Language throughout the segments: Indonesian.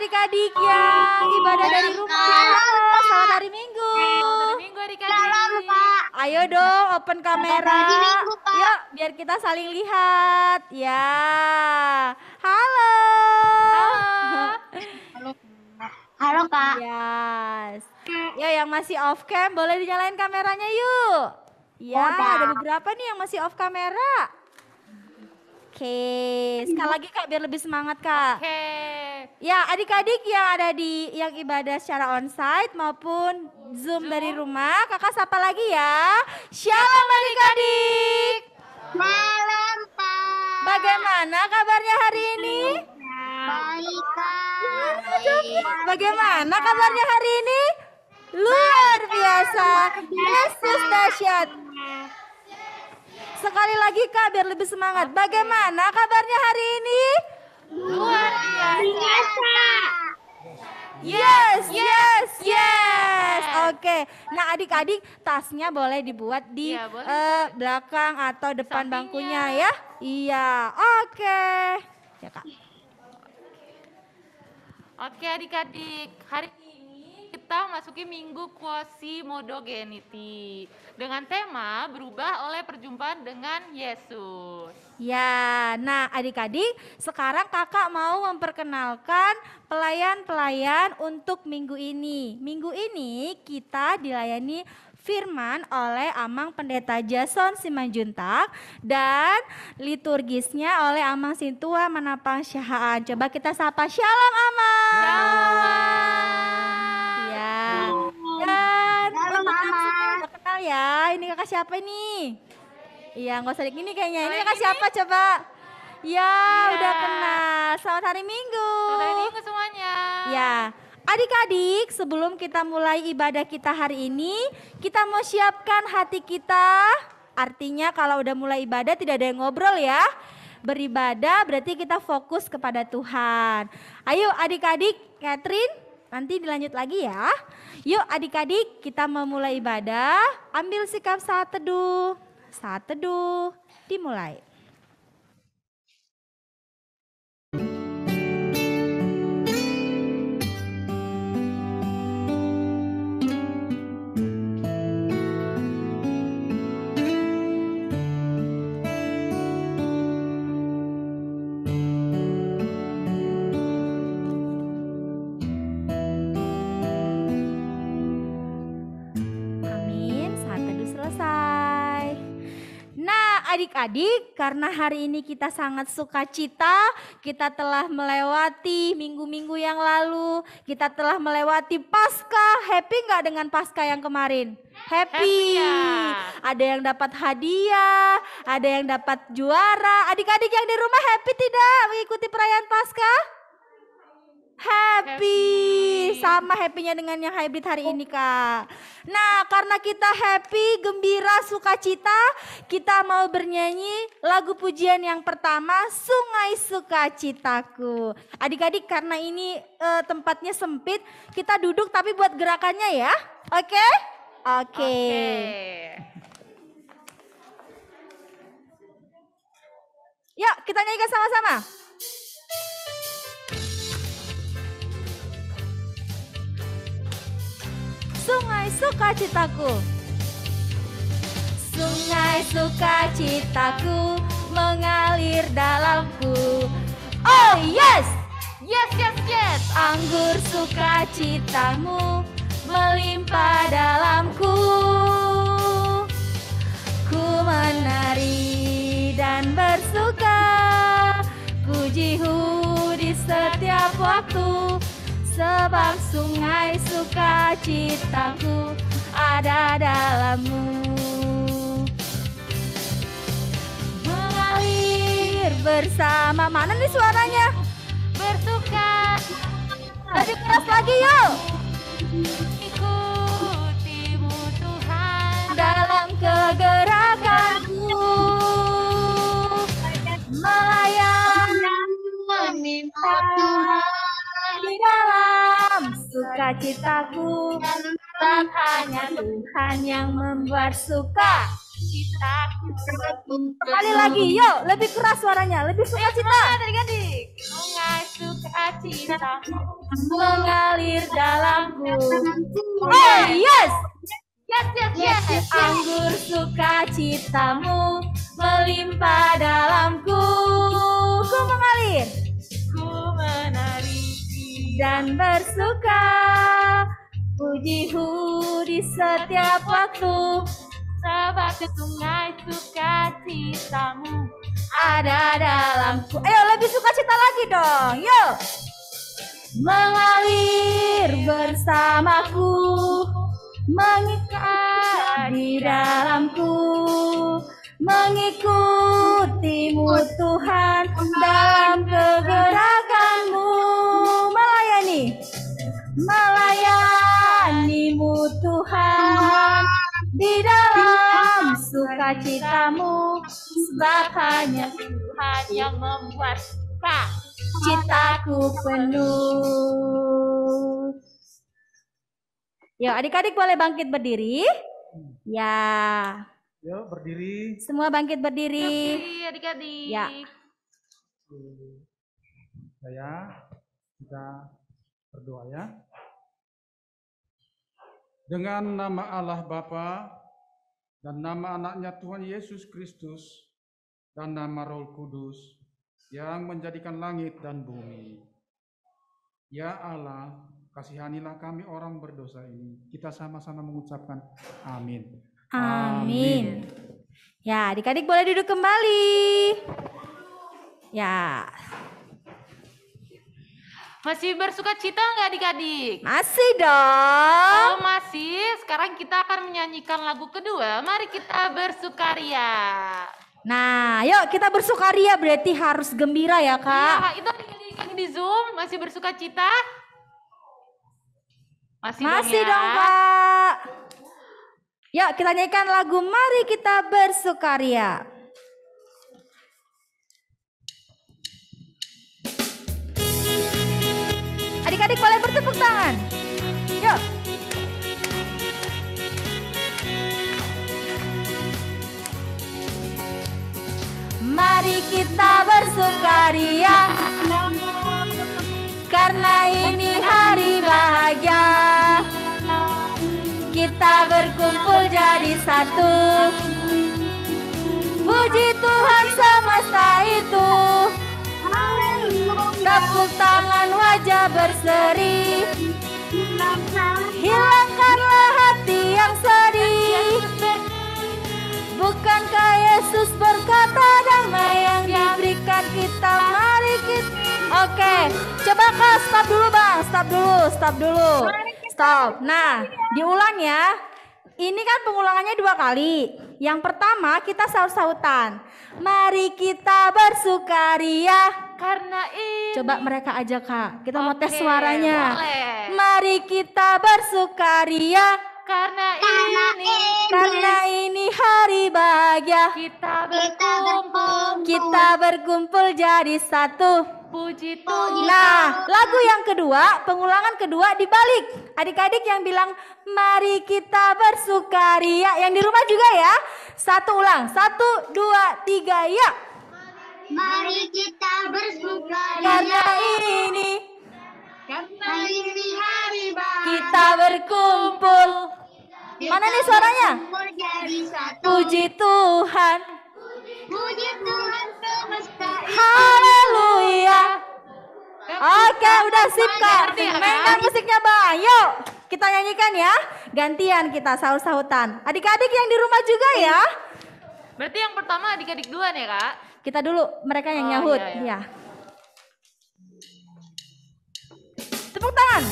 adik-adik yang ibadah dari rumah. Halo, selamat hari Minggu. Selamat hari Minggu adik-adik. Salam, Pak. Ayo dong open kamera. Hari Minggu, Pak. Yuk, biar kita saling lihat. Ya. Halo. Halo. Halo, Kak. Yes. Ya, yang masih off cam boleh dinyalain kameranya yuk. Ya, Udah. ada beberapa nih yang masih off kamera. Oke, sekali lagi Kak biar lebih semangat Kak. Oke. Ya, adik-adik yang ada di yang ibadah secara onsite maupun Zoom dari rumah, Kakak sapa lagi ya. Shalom adik-adik. Malam, Pak. Bagaimana kabarnya hari ini? Baik, Kak. Bagaimana kabarnya hari ini? Luar biasa. Yesus dahsyat. Sekali lagi Kak biar lebih semangat. Bagaimana kabarnya hari ini? Luar biasa. Yes, yes, yes. Oke. Nah, adik-adik tasnya boleh dibuat di Iya, boleh. belakang atau depan Sampingnya. bangkunya ya. Iya. Oke. Ya, Kak. Oke adik-adik, hari ini kita masuki minggu Quasimodogenity dengan tema berubah oleh perjumpaan dengan Yesus. Ya, nah adik-adik, sekarang kakak mau memperkenalkan pelayan-pelayan untuk minggu ini. Minggu ini kita dilayani firman oleh Amang Pendeta Jason Simanjuntak dan liturgisnya oleh Amang Sintua Manapang Syahaan. Coba kita sapa Shalom Amang. Ya. Dan Shalom, untuk yang Amang. sudah udah kenal ya, ini kakak siapa ini? Iya, nggak usah ini kayaknya. Ini kakak siapa coba? Ya, udah kenal. Selamat hari Minggu. Selamat hari Minggu semuanya. Ya, adik-adik, sebelum kita mulai ibadah kita hari ini, kita mau siapkan hati kita. Artinya kalau udah mulai ibadah tidak ada yang ngobrol ya. Beribadah berarti kita fokus kepada Tuhan. Ayo adik-adik, Catherine, nanti dilanjut lagi ya. Yuk adik-adik, kita mau mulai ibadah. Ambil sikap saat teduh. Saat teduh, dimulai. Amin, saat teduh selesai. Nah adik-adik, karena hari ini kita sangat sukacita, kita telah melewati minggu-minggu yang lalu, kita telah melewati Paskah. Happy nggak dengan Paskah yang kemarin? Happy. Happy ya. Ada yang dapat hadiah, ada yang dapat juara. Adik-adik yang di rumah happy tidak mengikuti perayaan Paskah? Happy, sama happy-nya dengan yang hybrid hari ini Kak. Nah karena kita happy, gembira, sukacita, kita mau bernyanyi lagu pujian yang pertama, Sungai Sukacitaku. Adik-adik karena ini tempatnya sempit, kita duduk tapi buat gerakannya ya. Oke? Oke. Yuk kita nyanyikan sama-sama. Sungai Sukacitaku. Sungai Sukacitaku mengalir dalamku. Oh yes! Yes, yes, yes. Anggur sukacitamu melimpah dalamku. Ku menari dan bersuka, pujimu di setiap waktu. Sebab sungai sukacitaku ada dalammu. Mengalir bersama, mana nih suaranya? Bersuka, Lebih keras lagi yuk. ikutimu Tuhan. Dalam kegerakanku melayang Meminta Tuhan. di dalam sukacitaku. Tak hanya Tuhan yang membuat suka. citaku berkumpul. Sekali lagi, yuk, lebih keras suaranya, lebih sukacita. Adik-adik, sungai sukacitamu Mengalir dalamku. Oh yes. yes. Anggur sukacitamu melimpah dalamku. Ku mengalir Ku menari dan bersuka, pujimu di setiap waktu. sebab sungai sukacitamu Ada dalamku. Ayo lebih sukacita lagi dong. Yuk. Mengalir bersamaku, mengikat di dalamku, mengikutimu Tuhan dalam kegerakanmu, melayanimu Tuhan di dalam sukacitamu, sebab hanya Tuhan yang membuat suka. citaku penuh. Yuk adik-adik boleh bangkit berdiri. Ya, Yuk berdiri. semua bangkit berdiri. Berdiri, adik-adik. Ya. Kita berdoa ya. Dengan nama Allah Bapa dan nama anaknya Tuhan Yesus Kristus dan nama Roh Kudus yang menjadikan langit dan bumi. Ya Allah, kasihanilah kami orang berdosa ini. Kita sama-sama mengucapkan amin. Amin. Ya, adik-adik boleh duduk kembali. Ya, Masih bersuka cita nggak adik-adik? masih dong. Oh masih, sekarang kita akan menyanyikan lagu kedua. Mari kita bersukaria. Nah, yuk kita bersukaria berarti harus gembira ya, Kak. Iya, itu adik-adik yang di Zoom masih bersuka cita? Masih Masih dong, ya? dong, Kak. Yuk kita nyanyikan lagu Mari Kita Bersukaria. Adik-adik boleh bertepuk tangan. Yuk. Mari kita bersukaria, karena ini hari bahagia. Kita berkumpul jadi satu. Puji Tuhan semesta itu. Tepuk tangan wajah berseri. Hilangkanlah hati yang sedih. Bukankah Yesus berkata damai yang diberikan kita? Mari kita. Oke, coba Kak stop dulu Bang. Stop dulu. Stop. Nah, diulang ya. Ini kan pengulangannya 2 kali. Yang pertama kita saut-sautan. Mari kita bersukaria. Karena ini. Coba mereka aja Kak. Kita mau tes Oke, suaranya. boleh. Mari kita bersukaria. Karena ini Hari bahagia. kita berkumpul. Kita berkumpul jadi satu. Puji Tuhan. Nah, lagu yang kedua, pengulangan kedua dibalik. Adik-adik yang bilang mari kita bersukaria. Yang di rumah juga ya. 1 ulang. 1, 2, 3 ya. Mari kita bersukaria. Karena ini Karena ini hari bahagia. kita berkumpul. Mana nih suaranya? Menjadi satu. Puji Tuhan. Puji Tuhan semesta ini. Haleluya. Oke, udah sip Kak. Ngerti ya, Kak? Mainkan musiknya Bang. Yuk, kita nyanyikan ya. Gantian kita saut-sautan. Adik-adik yang di rumah juga ya. Berarti yang pertama adik-adik duluan ya kak? Kita dulu, mereka yang Oh, nyahut. iya, iya. Ya. Tepuk tangan.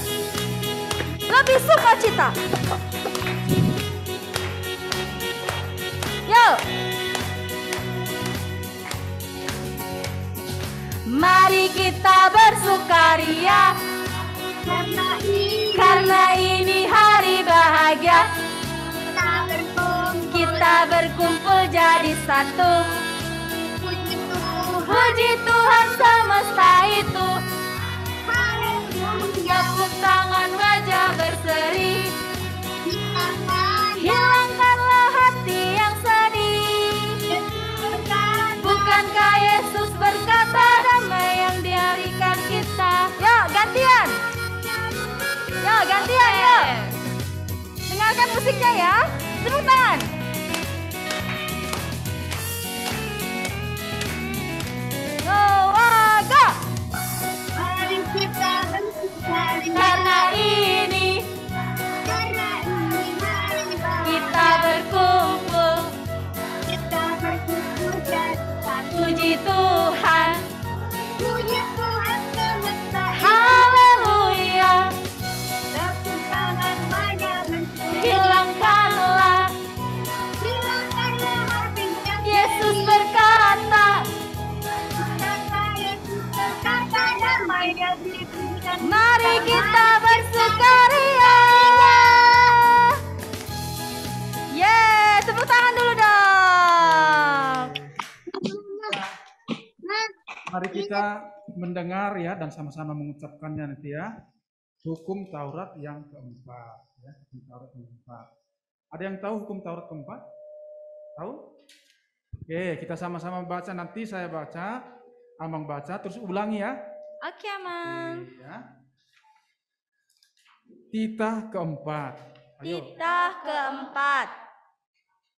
Lebih sukacita. Yuk. Mari kita bersukaria. Karena ini hari bahagia. Kita berkumpul jadi satu. Puji Tuhan semesta itu. Tepuk tangan wajah berseri. Hilangkanlah hati yang sedih. ya. Tepuk tangan. Go, go. Mari kita bersukaria. Karena ini Karena ini hari bahagia. kita berkumpul, Kita bersyukur dan puji Tuhan. puji Tuhan semesta. Haleluya. Tepuk tangan banyak bersyukur. Hilangkanlah. Hilangkanlah hati yang Yesus berkata, kata Yesus berkata damai dan diberikan. mari kita bersukaria. Yeay, tepuk tangan dulu dong. Mari kita mendengar ya dan sama-sama mengucapkannya nanti ya. Hukum Taurat yang keempat. Ya, hukum Taurat yang keempat. Ada yang tahu hukum Taurat keempat? Tahu? Oke, kita sama-sama baca. Nanti saya baca, Amang baca, terus ulangi ya. Oke, Amang. Oke, ya. Titah keempat. Ayo. Titah keempat.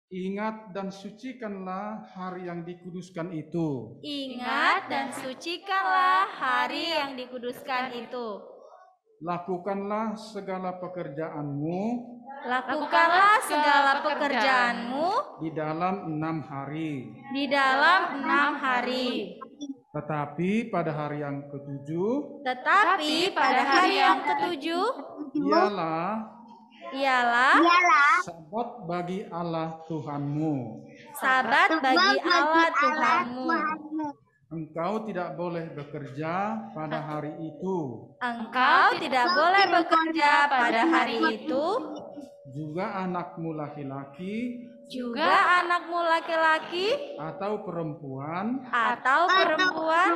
Ingat dan sucikanlah hari yang dikuduskan itu. Ingat dan sucikanlah hari yang dikuduskan itu. Lakukanlah segala pekerjaanmu Lakukanlah segala pekerjaanmu di dalam 6 hari. di dalam 6 hari. Tetapi pada hari yang ketujuh, Tetapi pada hari yang ketujuh ialah ialah Ialah Sabat bagi Allah Tuhanmu. Sabat bagi Allah Tuhanmu. Engkau tidak boleh bekerja pada hari itu. Engkau tidak boleh bekerja pada hari itu, Juga anakmu laki-laki juga anakmu laki-laki atau perempuan, atau perempuan,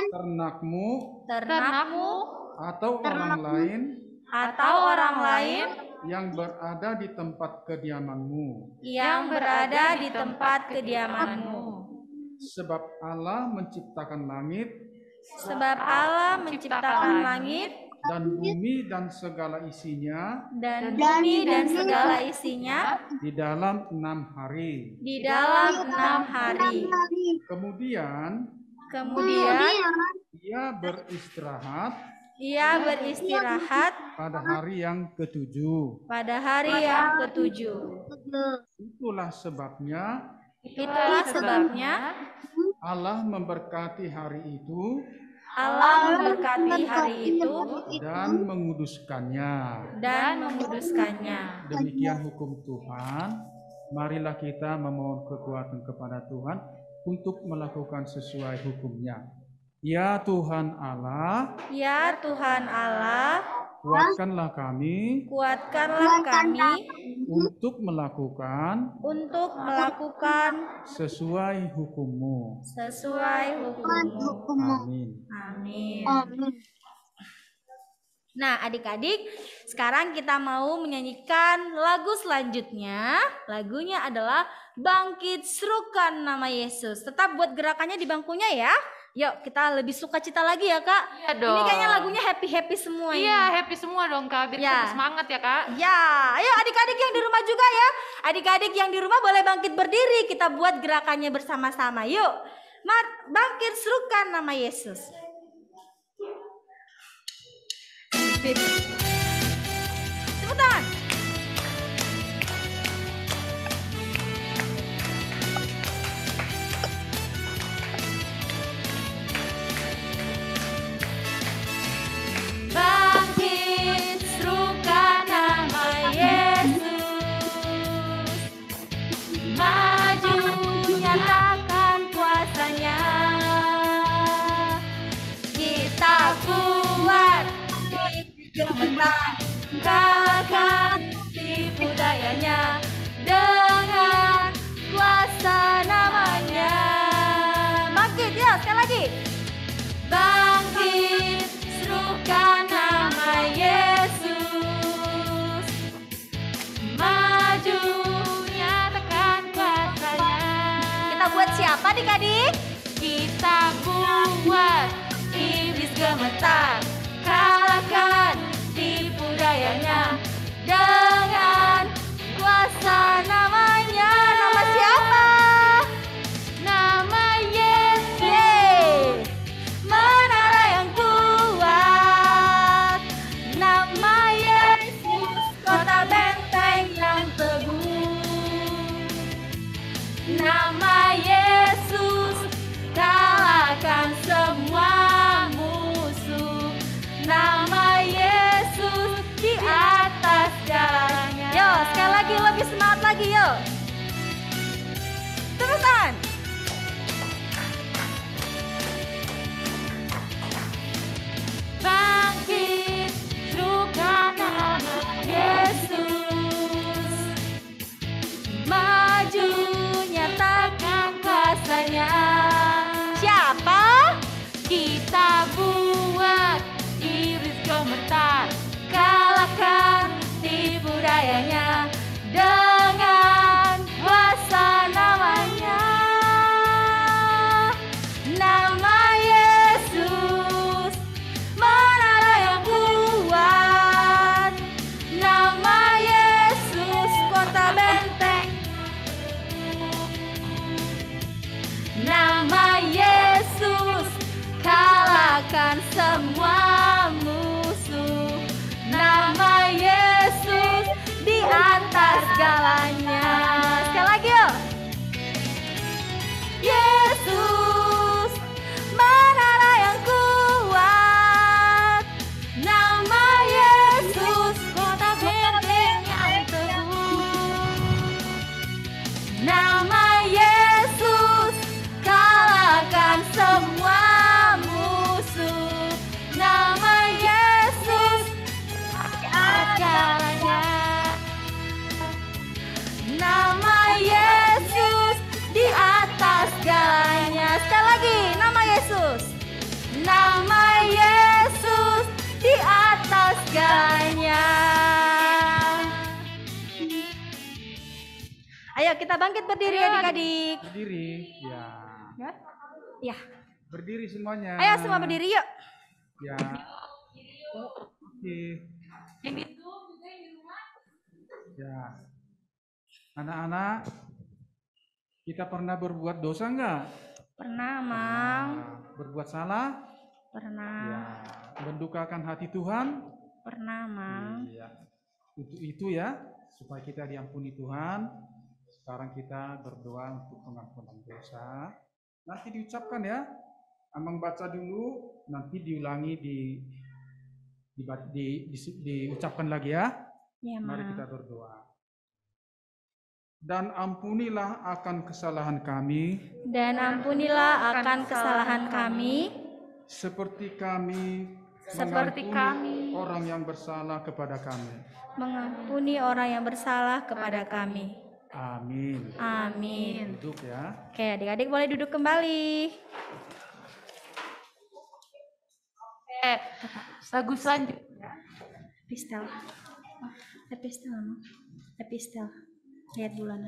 ternakmu ternakmu, atau orang lain atau orang lain yang berada di tempat kediamanmu. yang berada di tempat kediamanmu. Sebab Allah menciptakan langit Sebab Allah menciptakan langit dan bumi dan segala isinya dan bumi dan segala isinya di dalam 6 hari. di dalam 6 hari. Kemudian Kemudian ia beristirahat pada pada hari yang ketujuh. hari yang ketujuh. Itulah sebabnya Itulah sebabnya Allah memberkati hari itu Allah memberkati hari itu dan menguduskannya. dan menguduskannya. Demikian hukum Tuhan. Marilah kita memohon kekuatan kepada Tuhan untuk melakukan sesuai hukumnya. Ya Tuhan Allah, Ya Tuhan Allah, kuatkanlah kami kuatkanlah kami untuk melakukan untuk sesuai hukum-Mu. sesuai hukum-Mu. Amin. Amin. Nah, adik-adik, sekarang kita mau menyanyikan lagu selanjutnya. Lagunya adalah Bangkit Serukan Nama Yesus. Tetap buat gerakannya di bangkunya ya. Yuk, kita lebih sukacita lagi ya, Kak. Iya dong. Ini kayaknya lagunya happy-happy semua ini. Iya, happy semua dong Kak, biar Ya. kita semangat ya Kak. Ya, ayo adik-adik yang di rumah juga ya. Adik-adik yang di rumah boleh bangkit berdiri. Kita buat gerakannya bersama-sama. Yuk, bangkit serukan nama Yesus. Tepuk tangan. Bangkit serukan nama Yesus, maju nyatakan kuasanya. Kita kuat di gemetar, kalahkan tipu dayanya dengan kuasa namanya. Bangkit ya, sekali lagi. Bangkit serukan nama Yesus, maju nyatakan kuasanya. Kita buat siapa adik-adik? Kita buat iblis gemetar, kalahkan tipu dayanya dengan kuasa Kita buat iblis gemetar, kalahkan tipu dayanya dengan kuasa namanya. Nama Yesus menara yang kuat. Nama Yesus kota benteng. Nama Yesus kalahkan semua musuh. Nama Yesus di atas segalanya. Sekali lagi yuk. Yesus menara yang kuat. Nama Yesus kota benteng yang teguh. Nama Yesus kalahkan semua musuh. Nama Yesus segalanya. Nama Yesus di atas segalanya. Sekali lagi, nama Yesus. Nama Yesus di atas segalanya. Ayo kita bangkit berdiri adik-adik. Berdiri. Ya. Ya. Berdiri semuanya. Ayo semua berdiri yuk. Ya. Oke. yang itu juga yang di rumah. Ya. Anak-anak, kita pernah berbuat dosa enggak? Pernah, Mang. Berbuat salah? Pernah. Ya. Mendukakan hati Tuhan? Pernah, Mang. Iya. Itu ya, supaya kita diampuni Tuhan. Sekarang kita berdoa untuk pengampunan dosa. Nanti diucapkan ya. Amang baca dulu, nanti diulangi diucapkan lagi ya. Ya, Mari Mang. kita berdoa. Dan ampunilah akan kesalahan kami, Dan ampunilah akan kesalahan kami, seperti kami Seperti mengampuni orang yang bersalah kepada kami. mengampuni orang yang bersalah kepada kami. Amin. Amin. Duduk ya. Oke, adik-adik boleh duduk kembali. Lagu selanjutnya. Epistel. Epistel, Mang. Epistel. Lihat bulan.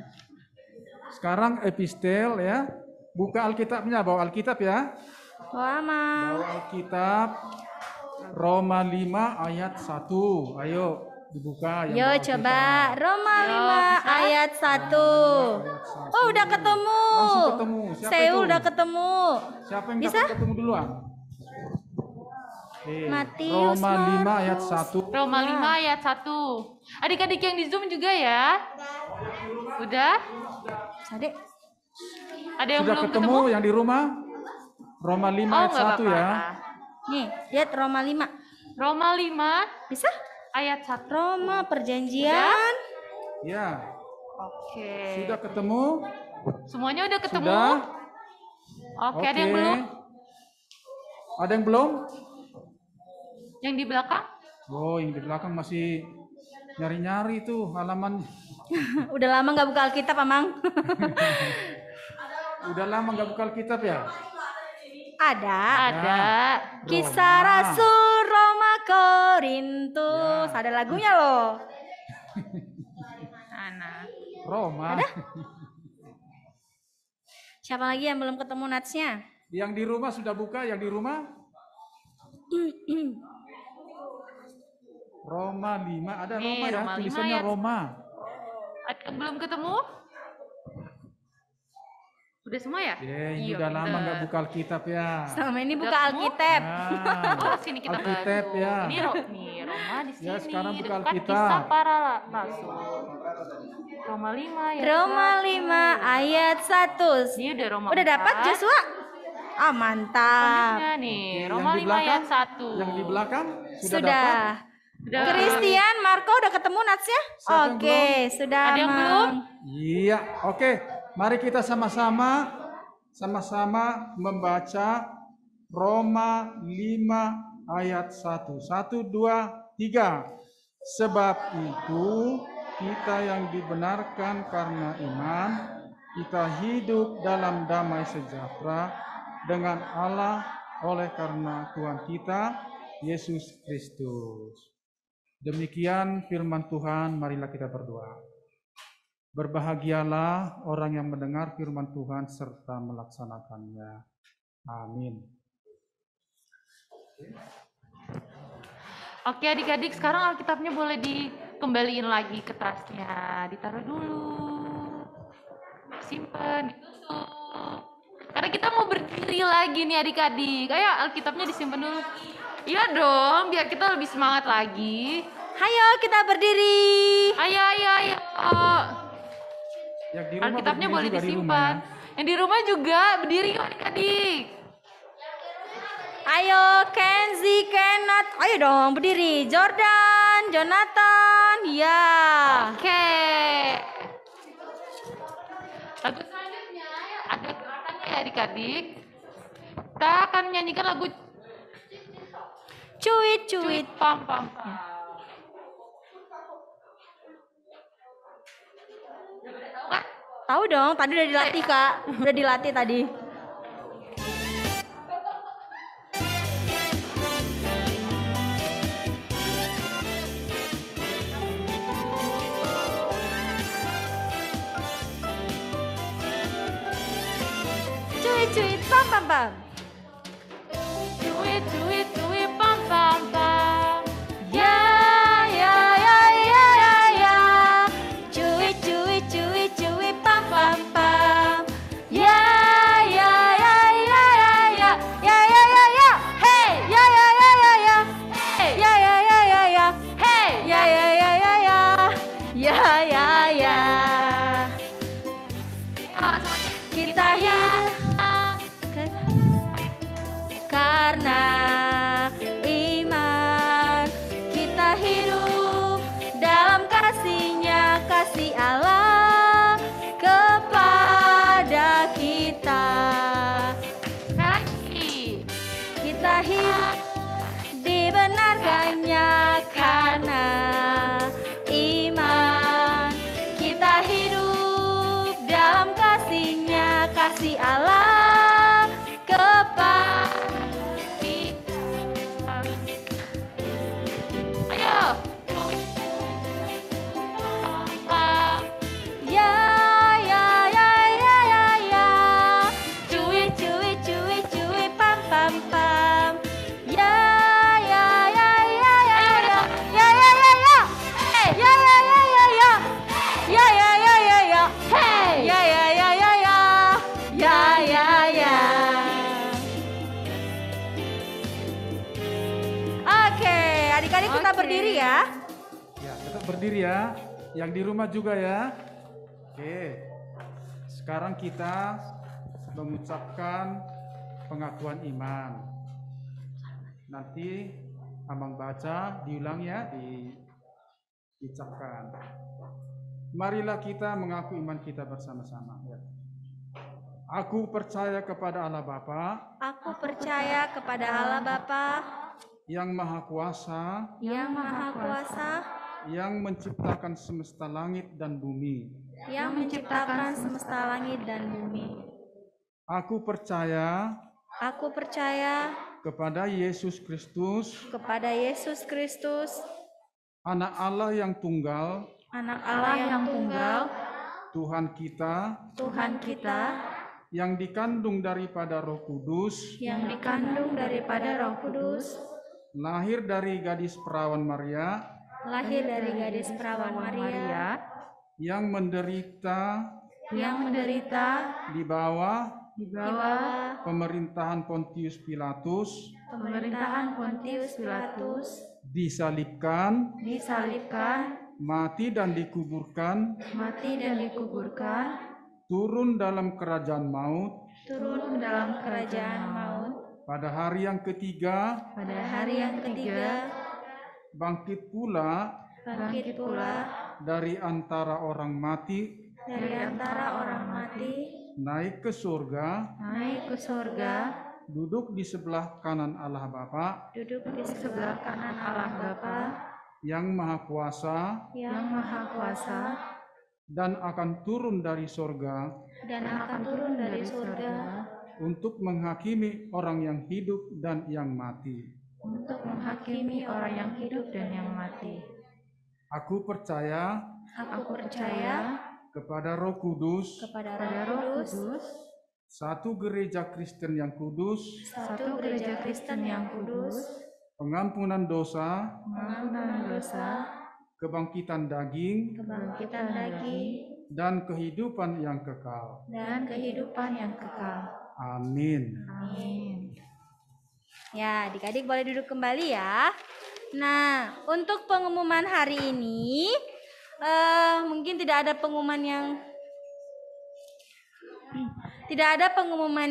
Sekarang epistel ya. Buka Alkitabnya, bawa Alkitab ya. Wah, Mang. Bawa Alkitab Roma 5 ayat 1. Ayo dibuka. Yo coba Roma 5 ayat 1. Oh, udah ketemu. Langsung ketemu. Siapa Seul itu? udah ketemu. Siapa yang Bisa? dapat ketemu duluan? Oke. Matius, Roma 5 Markus. ayat 1. Roma 5 ayat 1. Adik-adik yang di Zoom juga ya. Udah? Adek. Ada yang Sudah belum ketemu yang di rumah? Roma 5 Oh, ayat enggak 1 ya. Nih, lihat Roma 5. Roma 5 Bisa? ayat 1. Roma perjanjian. Ya. Oke. Sudah ketemu? Semuanya udah ketemu? Sudah? Oke, ada yang belum? Ada yang belum? Yang di belakang? Oh, yang di belakang masih nyari-nyari tuh halaman. Udah lama nggak buka Alkitab, Amang. Udah lama nggak buka Alkitab ya? Ada. Ada. Kisah Roma. Rasul Roma Korintus. Ya. Ada lagunya loh. Nah. Roma. Siapa lagi yang belum ketemu natsnya? Yang di rumah sudah buka, yang di rumah? Roma 5, ada Nih, Roma ya, Roma 5 tulisannya ayat- Roma. Ada yang belum ketemu? Udah semua ya? Ini Iya, udah lama pinter. nggak buka Alkitab ya. Selama ini Udah buka ketemu? Alkitab. Oh, sini kita Alkitab baru. ya. Ini Roma di sini. Ya, sekarang buka Dekat Alkitab. Kisah para rasul. Roma 5 ayat Roma 5 ayat 1. Ini udah Roma Udah dapat 4. Joshua? Ah, mantap. Selanjutnya nih, Yang Roma di 5 belakang? ayat 1. Yang di belakang sudah Sudah. dapat? Udah. Christian, Marco udah ketemu natsnya? Siapa yang Oke, sudah. Ada yang Mang. belum? Iya, oke. Mari kita sama-sama membaca Roma 5 ayat 1. 1, 2, 3. Sebab itu kita yang dibenarkan karena iman, kita hidup dalam damai sejahtera dengan Allah oleh karena Tuhan kita Yesus Kristus. Demikian firman Tuhan, marilah kita berdoa. Berbahagialah orang yang mendengar firman Tuhan serta melaksanakannya. Amin. Oke adik-adik, sekarang Alkitabnya boleh dikembaliin lagi ke tasnya. Ditaruh dulu. Simpen, ditutup. Karena kita mau berdiri lagi nih adik-adik. Ayo Alkitabnya disimpan dulu. Iya dong, biar kita lebih semangat lagi. Hayo kita berdiri. Ayo, ayo, ayo. Yang di rumah Alkitabnya berdiri boleh juga di rumah disimpan. ya. Yang di rumah juga berdiri yuk adik-adik. Ayo Kenzi, Kenneth, ayo dong berdiri. Jordan, Jonathan, ya. Oke. Lagu selanjutnya ada gerakannya ya adik-adik. Kita akan menyanyikan lagu Cuit cuit. Pam Pam Pam. Tahu dong, tadi udah dilatih Kak. Udah dilatih tadi. Cuit cuit pam pam pam. Cuit cuit cuit pam pam pam. Ya ya ya ya ya ya. Cuit cuit cuit cuit pam pam pam. Ya ya ya ya ya ya. Ya ya ya ya. Hey. Ya ya ya ya ya. Hey. Ya ya ya ya ya. Hey. Ya ya ya ya ya. Ya ya ya. Kita hidup karena iman, kita hidup dalam kasih-Nya, kasih Allah kepada kita. Lagi. Kita hidup dibenarkannya karena iman. Kita hidup dalam kasih-Nya, kasih Allah kepada Kita. Ayo. Pam. ya ya ya ya ya ya. Cuit cuit cuit cuit pam pam pam. Ya ya ya ya ya ya. Ya ya ya ya. Hey. Ya ya ya ya ya. Ya ya ya ya ya. Hey. Ya ya ya ya ya. Ya ya ya. Oke, adik-adik kita Oke. berdiri ya. Ya, tetap berdiri ya. Yang di rumah juga ya. Oke. Sekarang kita mengucapkan pengakuan iman. Nanti Abang baca, diulang ya, diucapkan. Marilah kita mengaku iman kita bersama-sama. Ya. Aku percaya kepada Allah Bapa Aku percaya kepada Allah Bapa yang Maha Kuasa, yang Maha Kuasa, yang menciptakan semesta langit dan bumi. yang menciptakan semesta langit dan bumi. Aku percaya Aku percaya kepada Yesus Kristus, kepada Yesus Kristus, Anak Allah yang tunggal, Anak Allah yang tunggal, Tuhan kita, Tuhan kita, yang dikandung daripada Roh Kudus, yang dikandung daripada Roh Kudus, lahir dari gadis perawan Maria, lahir dari gadis perawan Maria, yang menderita yang menderita di bawah di bawah pemerintahan Pontius Pilatus, pemerintahan Pontius Pilatus, disalibkan, disalibkan, mati dan dikuburkan, mati dan dikuburkan, turun dalam kerajaan maut, turun dalam kerajaan maut, pada hari yang ketiga, pada hari yang ketiga, bangkit pula bangkit pula dari antara orang mati, dari antara orang mati, naik ke surga, naik ke surga, duduk di sebelah kanan Allah Bapa duduk di sebelah kanan Allah Bapa yang Maha Kuasa, yang Maha Kuasa, dan akan turun dari surga dan akan turun dari surga untuk menghakimi orang yang hidup dan yang mati. untuk menghakimi orang yang hidup dan yang mati. Aku percaya Aku percaya kepada Roh Kudus, kepada pada Roh Kudus, satu gereja Kristen yang kudus, satu gereja Kristen yang kudus, pengampunan dosa, pengampunan dosa, kebangkitan daging, kebangkitan daging, dan kehidupan yang kekal. dan kehidupan yang kekal. Amin. Amin. Ya, adik-adik boleh duduk kembali ya. Nah, untuk pengumuman hari ini, mungkin tidak ada pengumuman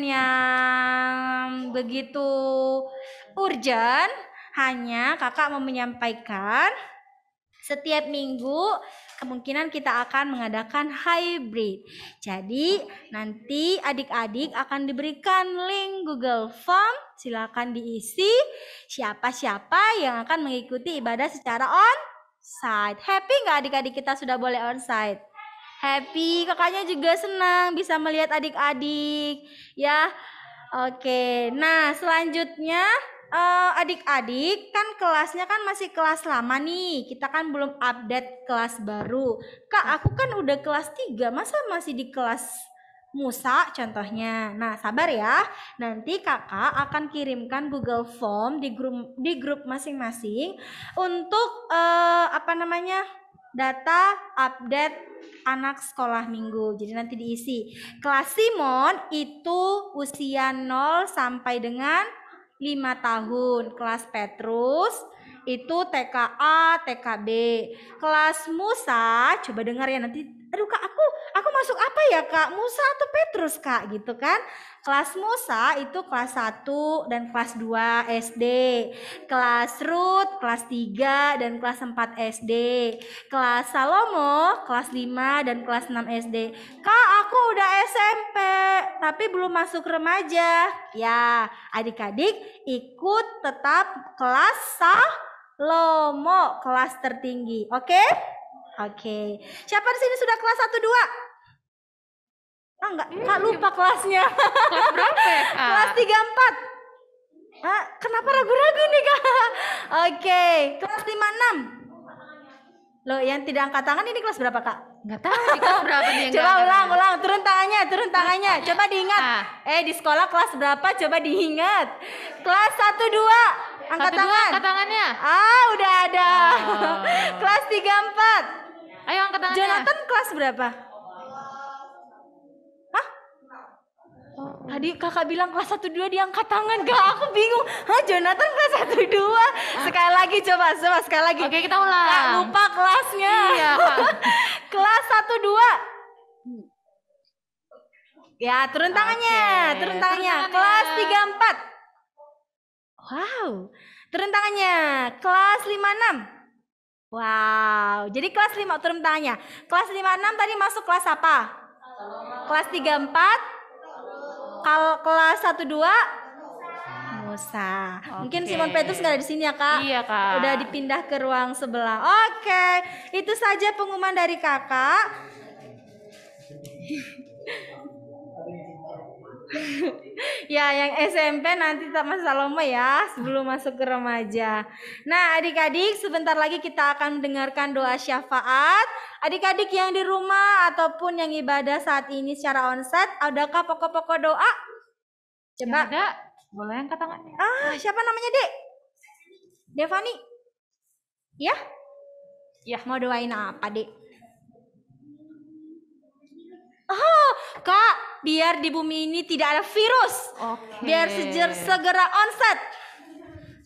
yang begitu urgent. Hanya kakak mau menyampaikan setiap minggu kemungkinan kita akan mengadakan hybrid. Jadi nanti adik-adik akan diberikan link Google Form, silakan diisi siapa-siapa yang akan mengikuti ibadah secara onsite. Happy nggak adik-adik kita sudah boleh onsite? Happy, kakaknya juga senang bisa melihat adik-adik ya. Oke, nah selanjutnya adik-adik kan kelasnya kan masih kelas lama nih. Kita kan belum update kelas baru. Kak, aku kan udah kelas 3, masa masih di kelas Musa contohnya. Nah, sabar ya. Nanti kakak akan kirimkan Google Form di grup masing-masing untuk data update anak sekolah minggu. Jadi nanti diisi. Kelas Simon itu usia 0 sampai dengan 5 tahun. Kelas Petrus itu TKA, TKB. Kelas Musa, coba dengar ya nanti. Aduh Kak, aku masuk apa ya Kak? Musa atau Petrus Kak? Gitu kan. Kelas Musa itu kelas 1 dan kelas 2 SD. Kelas Ruth kelas 3 dan kelas 4 SD. Kelas Salomo kelas 5 dan kelas 6 SD. Kak, aku udah SMP tapi belum masuk remaja. Ya, adik-adik ikut tetap kelas Salomo, kelas tertinggi. Oke? Oke. Siapa di sini sudah kelas 1 2? Ah, enggak, Kak lupa kelasnya. Kelas berapa ya, Kak? Kelas 3 4. Kenapa ragu-ragu nih Kak? Oke, kelas 5 6. Loh, yang tidak angkat tangan ini kelas berapa Kak? Nggak tahu di kelas berapa nih yang Coba nggak tahu. ulang, turun tangannya. Coba diingat. Di sekolah kelas berapa? Coba diingat. Kelas 1 2. Angkat 1, 2, tangan. angkat tangannya. Udah ada. Oh. Kelas 3 4. Ayo angkat tangannya. Jonathan kelas berapa? Tadi kakak bilang kelas 1 2 diangkat tangan. Kak, aku bingung. Jonathan kelas 1 2. Sekali lagi coba sekali lagi. Oke, kita ulang. Kak, lupa kelasnya. Iya, Kak. Kelas 1 2. Ya, turun tangannya. Oke, Turun turun tangannya. tangannya. Kelas 3 4. Wow. Turun tangannya. Kelas 5 6. Wow. Jadi kelas 5 turun tangannya. Kelas 5 6 tadi masuk kelas apa? Kelas 3 4. Kelas 1 2 Musa. Mungkin Oke. Simon Petrus nggak ada di sini ya Kak? Iya, Kak. Udah dipindah ke ruang sebelah. Oke, itu saja pengumuman dari kakak. Ya, yang SMP nanti sama Salomo ya, sebelum masuk ke remaja. Nah, adik-adik, sebentar lagi kita akan mendengarkan doa syafaat. Adik-adik yang di rumah ataupun yang ibadah saat ini secara onsite, adakah pokok-pokok doa? Coba. Yang ada, boleh angkat tangannya. Siapa namanya, Dek? Devani? Ya? Ya. Mau doain apa, Dek? Oh, Kak, biar di bumi ini tidak ada virus. Oke. Biar segera onset.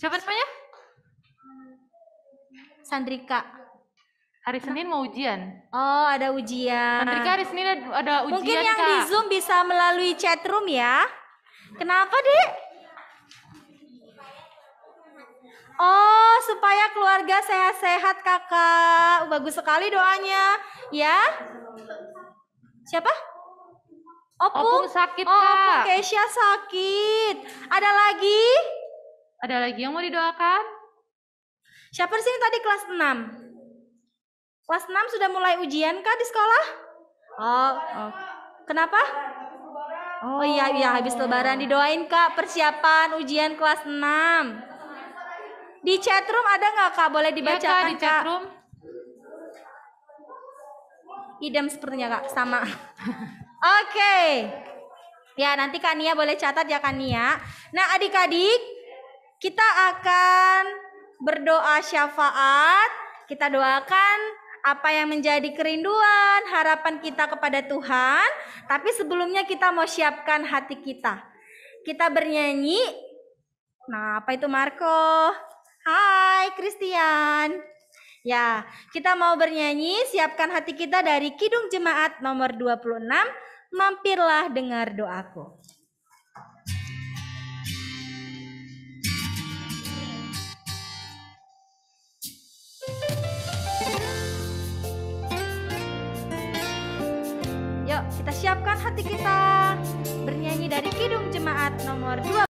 Siapa namanya? Sandrika. Hari Senin mau ujian. Oh, ada ujian. Sandrika hari Senin ada ujian, Mungkin yang Kak. di Zoom bisa melalui chat room ya. Kenapa, Dek? Oh, supaya keluarga sehat-sehat, Kakak. Bagus sekali doanya. Ya. Siapa? Opung sakit, Oh, Kak. Opung Keisha sakit. Ada lagi? Ada lagi yang mau didoakan? Siapa di sini tadi kelas 6? Kelas 6 sudah mulai ujian kah di sekolah? Oh. Kenapa? Oh iya, iya habis lebaran didoain Kak persiapan ujian kelas 6. Di chatroom ada nggak Kak? Boleh Ya Kak, dibacakan di Kak? chatroom. Idem sepertinya Kak, sama. Oke. Ya nanti Kak Nia boleh catat ya Kak Nia. Nah adik-adik, kita akan berdoa syafaat. Kita doakan apa yang menjadi kerinduan, harapan kita kepada Tuhan. Tapi sebelumnya kita mau siapkan hati kita. Kita bernyanyi. Nah, apa itu Marco? Hai, Christian. Ya, kita mau bernyanyi, siapkan hati kita dari Kidung Jemaat nomor 26, Mampirlah dengar doaku. Yuk, kita siapkan hati kita. Bernyanyi dari Kidung Jemaat nomor 2.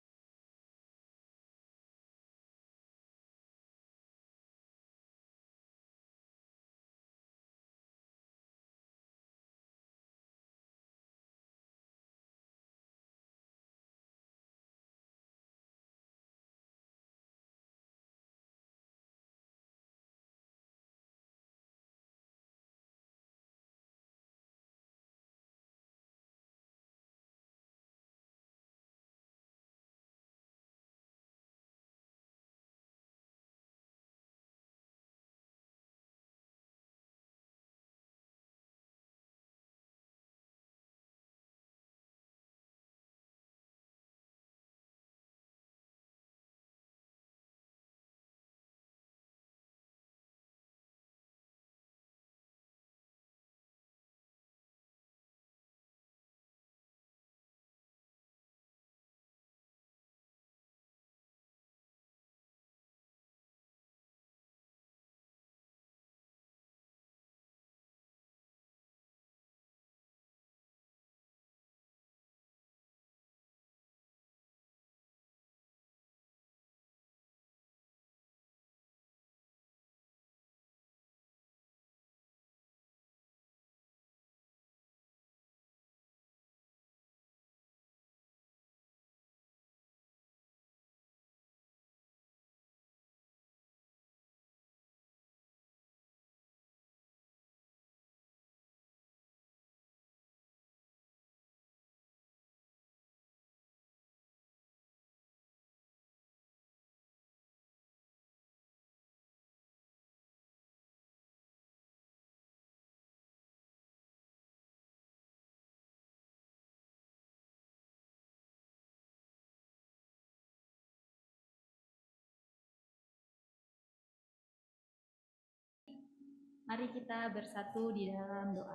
Mari kita bersatu di dalam doa.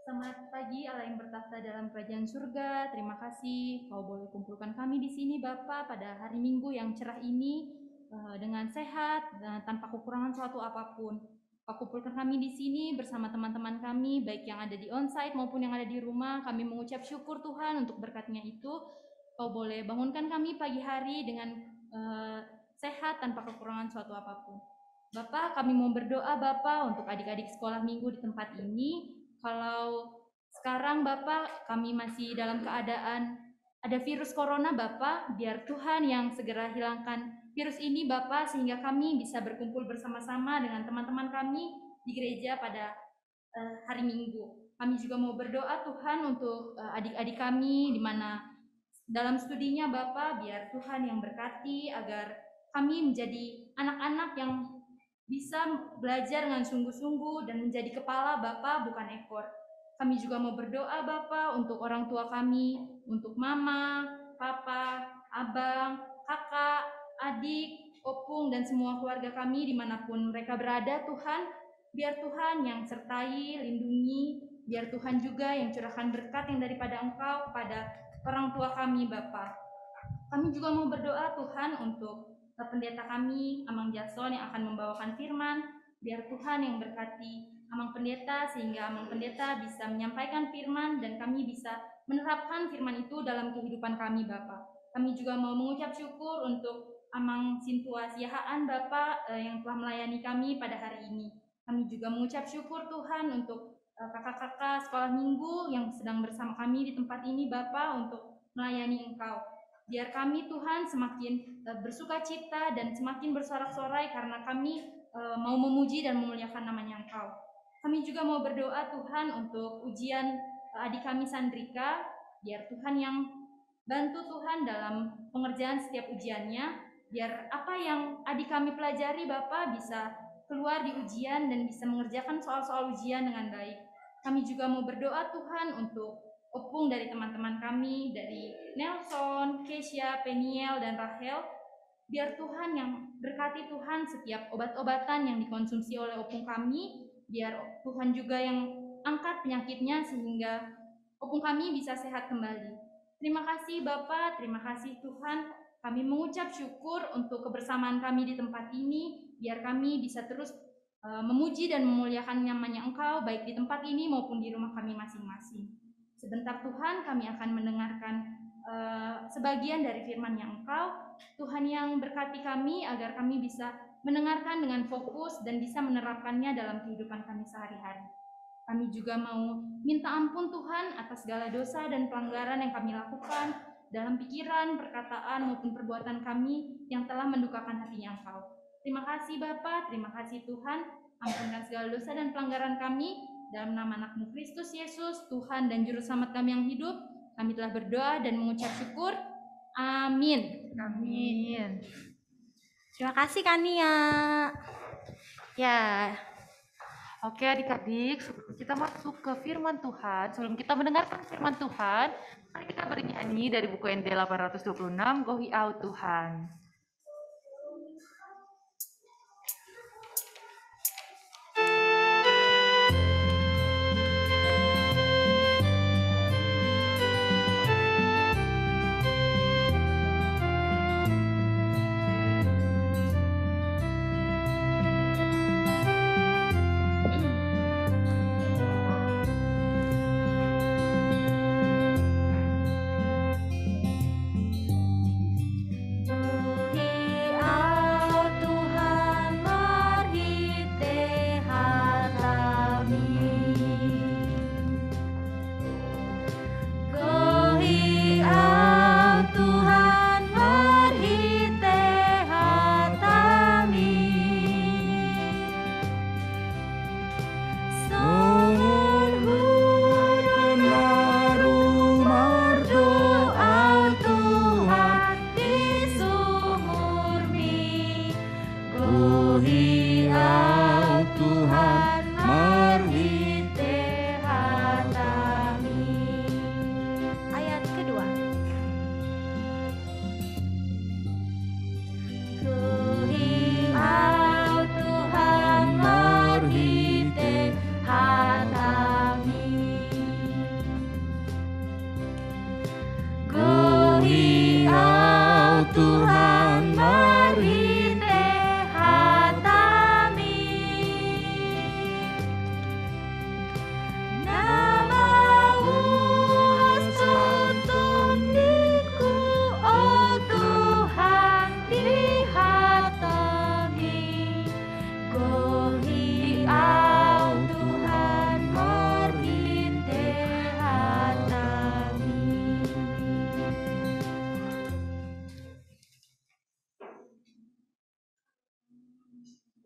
Selamat pagi Allah yang bertahta dalam kerajaan surga. Terima kasih Kau boleh kumpulkan kami di sini Bapa pada hari Minggu yang cerah ini dengan sehat dan tanpa kekurangan suatu apapun. Kau kumpulkan kami di sini bersama teman-teman kami baik yang ada di onsite maupun yang ada di rumah. Kami mengucap syukur Tuhan untuk berkat-Nya itu. Kau boleh bangunkan kami pagi hari dengan sehat tanpa kekurangan suatu apapun. Bapak, kami mau berdoa Bapak untuk adik-adik sekolah minggu di tempat ini. Kalau sekarang Bapak kami masih dalam keadaan ada virus corona Bapak, biar Tuhan yang segera hilangkan virus ini Bapak sehingga kami bisa berkumpul bersama-sama dengan teman-teman kami di gereja pada hari Minggu. Kami juga mau berdoa Tuhan untuk adik-adik kami di mana dalam studinya Bapak, biar Tuhan yang berkati agar kami menjadi anak-anak yang bisa belajar dengan sungguh-sungguh dan menjadi kepala Bapak bukan ekor. Kami juga mau berdoa Bapak untuk orang tua kami, untuk mama, papa, abang, kakak, adik, opung, dan semua keluarga kami dimanapun mereka berada Tuhan. Biar Tuhan yang sertai, lindungi, biar Tuhan juga yang curahkan berkat yang daripada Engkau kepada orang tua kami Bapak. Kami juga mau berdoa Tuhan untuk pendeta kami, Amang Jason yang akan membawakan firman, biar Tuhan yang berkati Amang Pendeta sehingga Amang Pendeta bisa menyampaikan firman dan kami bisa menerapkan firman itu dalam kehidupan kami Bapak. Kami juga mau mengucap syukur untuk Amang Sintua Siahaan Bapak yang telah melayani kami pada hari ini. Kami juga mengucap syukur Tuhan untuk kakak-kakak sekolah minggu yang sedang bersama kami di tempat ini Bapa untuk melayani Engkau. Biar kami Tuhan semakin bersuka cita dan semakin bersorak-sorai karena kami mau memuji dan memuliakan namanya Engkau. Kami juga mau berdoa Tuhan untuk ujian adik kami Sandrika, biar Tuhan yang bantu Tuhan dalam pengerjaan setiap ujiannya, biar apa yang adik kami pelajari Bapak bisa keluar di ujian dan bisa mengerjakan soal-soal ujian dengan baik. Kami juga mau berdoa Tuhan untuk opung dari teman-teman kami, dari Nelson, Kesia, Peniel, dan Rahel, biar Tuhan yang berkati Tuhan setiap obat-obatan yang dikonsumsi oleh opung kami, biar Tuhan juga yang angkat penyakitnya sehingga opung kami bisa sehat kembali. Terima kasih Bapak, terima kasih Tuhan. Kami mengucap syukur untuk kebersamaan kami di tempat ini, biar kami bisa terus memuji dan memuliakan namanya Engkau, baik di tempat ini maupun di rumah kami masing-masing. Sebentar Tuhan, kami akan mendengarkan sebagian dari firman-Nya Engkau. Tuhan yang berkati kami agar kami bisa mendengarkan dengan fokus dan bisa menerapkannya dalam kehidupan kami sehari-hari. Kami juga mau minta ampun Tuhan atas segala dosa dan pelanggaran yang kami lakukan dalam pikiran, perkataan, maupun perbuatan kami yang telah mendukakan hatinya Engkau. Terima kasih Bapa, terima kasih Tuhan. Ampunkan segala dosa dan pelanggaran kami. Dalam nama anak-Mu Kristus Yesus, Tuhan dan Juru Selamat kami yang hidup, kami telah berdoa dan mengucap syukur. Amin. Amin. Terima kasih Kania. Ya, Oke adik-adik, sebelum kita masuk ke firman Tuhan, sebelum kita mendengarkan firman Tuhan, mari kita bernyanyi dari buku ND 826, Go Out Tuhan.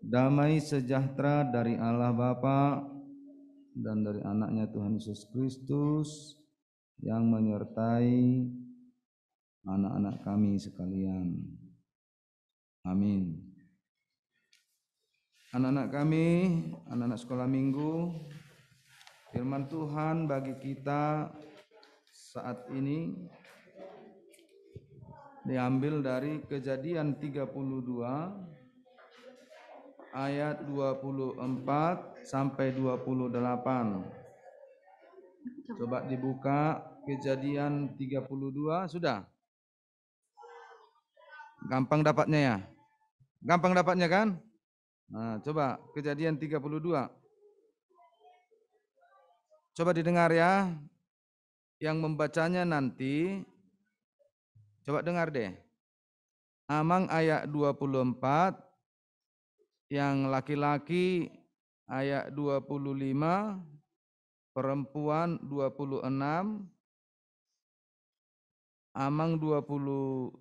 Damai sejahtera dari Allah Bapa dan dari anaknya Tuhan Yesus Kristus yang menyertai anak-anak kami sekalian. Amin. Anak-anak kami, anak-anak sekolah minggu, firman Tuhan bagi kita saat ini diambil dari Kejadian 32 ayat 24 sampai 28. Coba dibuka Kejadian 32, sudah? Gampang dapatnya ya? Gampang dapatnya kan? Nah, coba Kejadian 32. Coba didengar ya. Yang membacanya nanti, coba dengar deh. Amang ayat 24, yang laki-laki ayat 25, perempuan 26, Amang 27,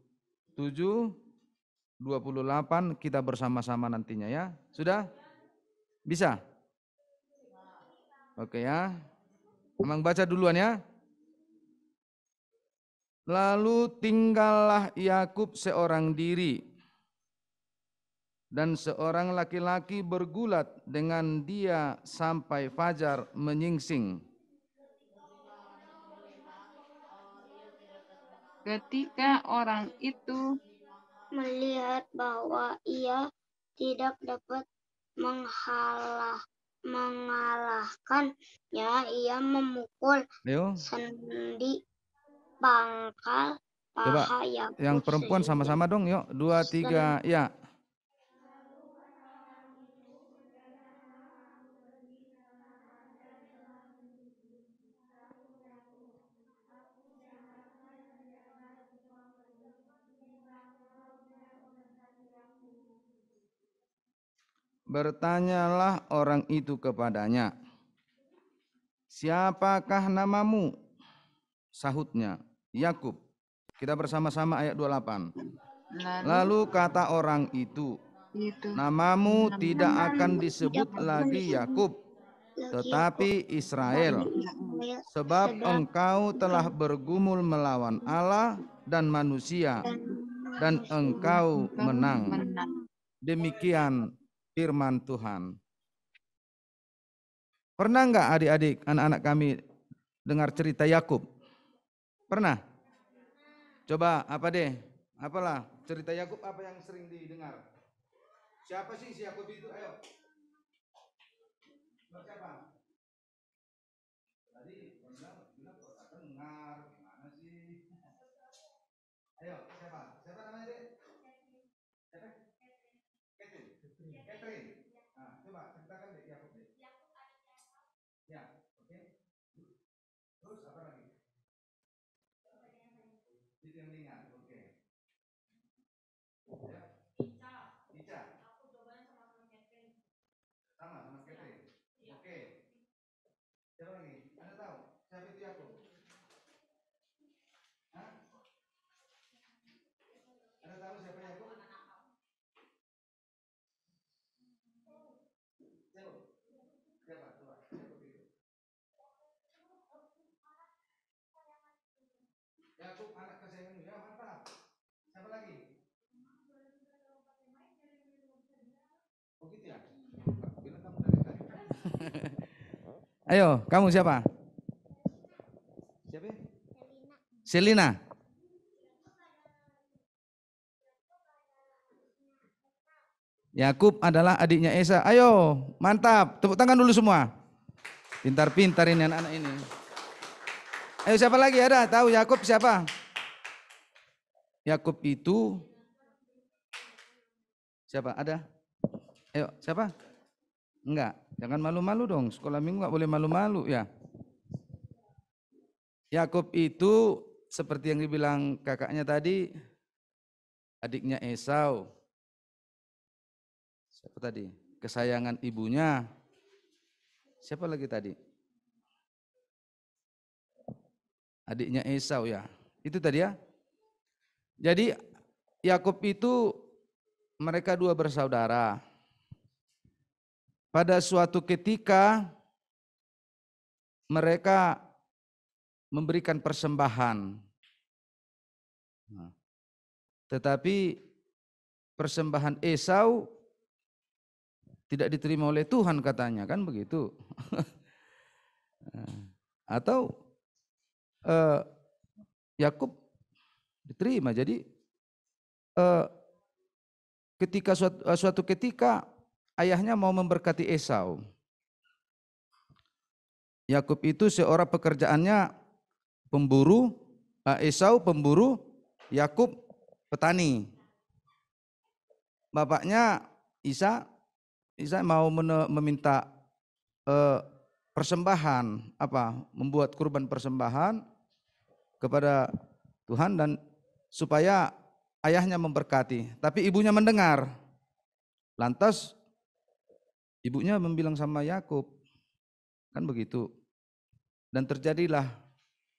28 kita bersama-sama nantinya ya. Sudah? Bisa? Oke ya. Amang baca duluan ya. Lalu tinggallah Yakub seorang diri, dan seorang laki-laki bergulat dengan dia sampai fajar menyingsing. Ketika orang itu melihat bahwa ia tidak dapat mengalahkannya, ia memukul Ayo, sendi pangkal coba paha Yakub yang perempuan sehingga sama-sama dong, yuk. 2, 3, ya. Bertanyalah orang itu kepadanya, siapakah namamu? Sahutnya, Yakub. Kita bersama-sama ayat 28. Lalu kata orang itu, namamu tidak akan disebut lagi Yakub, tetapi Israel, sebab engkau telah bergumul melawan Allah dan manusia, dan engkau menang. Demikian firman Tuhan. Pernah enggak adik-adik, anak-anak kami dengar cerita Yakub? Pernah? Coba apa deh? Apalah cerita Yakub apa yang sering didengar? Siapa sih si Yakub itu? Ayo. Siapa? Tadi bilang kok tak dengar, gimana sih? Ayo, siapa? Siapa namanya deh? Siapa? Catherine. Nah, coba ceritakan deh Yakub deh. Ya, oke. Terus apa lagi? Itu yang ringan, oke. Ya. Ica. Sama Catherine. Oke. Siapa lagi? Anda tahu siapa itu Yakub? Hah? Anda tahu siapa Yakub? Siapa? Coba. Yakub itu. Yakub anak kesayanganmu, ya mantap. Siapa lagi? Oh gitu ya? Bilang kamu dari tadi. Ayo, kamu siapa? Siapa? Selina. Yakub adalah adiknya Esa. Ayo, mantap. Tepuk tangan dulu semua. Pintar-pintar ini anak-anak ini. Ayo siapa lagi ada? Tahu Yakub siapa? Yakub itu siapa? Ada? Ayo, siapa? Enggak, jangan malu-malu dong. Sekolah minggu enggak boleh malu-malu ya. Yakub itu seperti yang dibilang kakaknya tadi, adiknya Esau. Siapa tadi? Kesayangan ibunya. Siapa lagi tadi? Adiknya Esau ya. Itu tadi ya. Jadi Yakub itu mereka dua bersaudara. Pada suatu ketika mereka memberikan persembahan. Tetapi persembahan Esau tidak diterima oleh Tuhan katanya, kan begitu. Atau Yakub diterima. Jadi ketika suatu ketika ayahnya mau memberkati Esau. Yakub itu seorang pekerjaannya pemburu, Esau pemburu, Yakub petani. Bapaknya Isa mau meminta persembahan, membuat kurban persembahan kepada Tuhan dan supaya ayahnya memberkati. Tapi ibunya mendengar. Lantas ibunya membilang sama Yakub, kan begitu. dan terjadilah